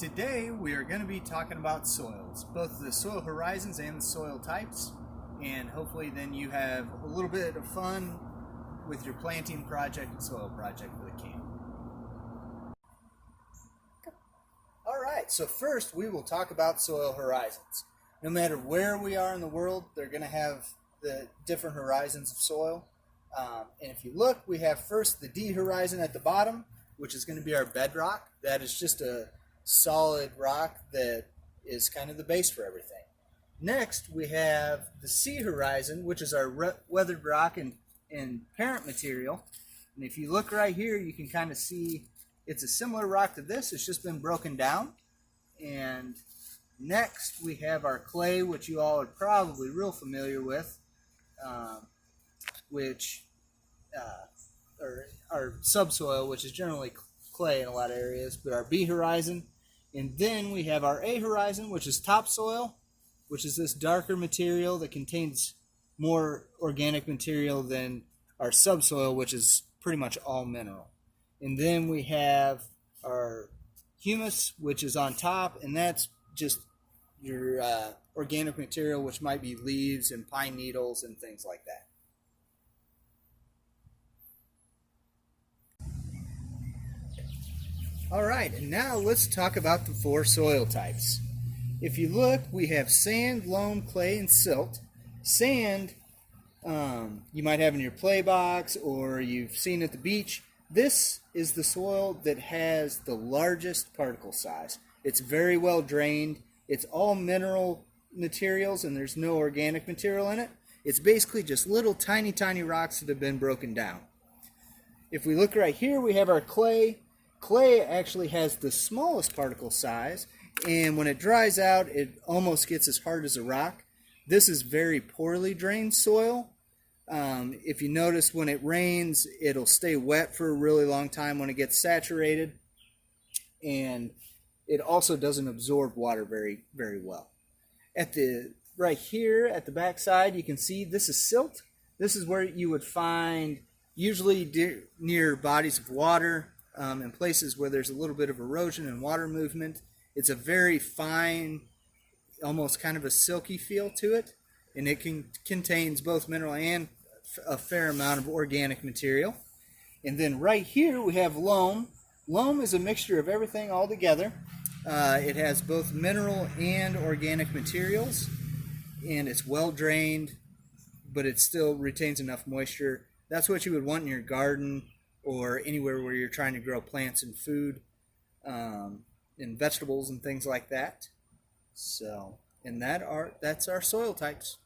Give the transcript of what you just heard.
Today we are going to be talking about soils, both the soil horizons and the soil types, and hopefully then you have a little bit of fun with your planting project and soil project for the camp. Alright, so first we will talk about soil horizons. No matter where we are in the world, they're going to have the different horizons of soil. And if you look, we have first the D horizon at the bottom, which is going to be our bedrock. That is just a solid rock that is kind of the base for everything. Next, we have the C horizon, which is our weathered rock and parent material. And if you look right here, you can kind of see it's a similar rock to this. It's just been broken down. And next, we have our clay, which you all are probably real familiar with, or our subsoil, which is generally clay in a lot of areas, but our B horizon. And then we have our A horizon, which is topsoil, which is this darker material that contains more organic material than our subsoil, which is pretty much all mineral. And then we have our humus, which is on top, and that's just your organic material, which might be leaves and pine needles and things like that. All right, and now let's talk about the four soil types. If you look, we have sand, loam, clay, and silt. Sand, you might have in your play box or you've seen at the beach. This is the soil that has the largest particle size. It's very well drained. It's all mineral materials and there's no organic material in it. It's basically just little tiny rocks that have been broken down. If we look right here, we have our clay. Clay actually has the smallest particle size, and when it dries out, it almost gets as hard as a rock. This is very poorly drained soil. If you notice, when it rains, it'll stay wet for a really long time when it gets saturated, and it also doesn't absorb water very well. Right here at the back side, you can see this is silt. This is where you would find usually near bodies of water, in places where there's a little bit of erosion and water movement. It's a very fine, almost kind of a silky feel to it, and it contains both mineral and a fair amount of organic material. And then right here we have loam. Loam is a mixture of everything all together. It has both mineral and organic materials, and it's well drained, but it still retains enough moisture. That's what you would want in your garden or anywhere where you're trying to grow plants and food and vegetables and things like that. So, and that's our soil types.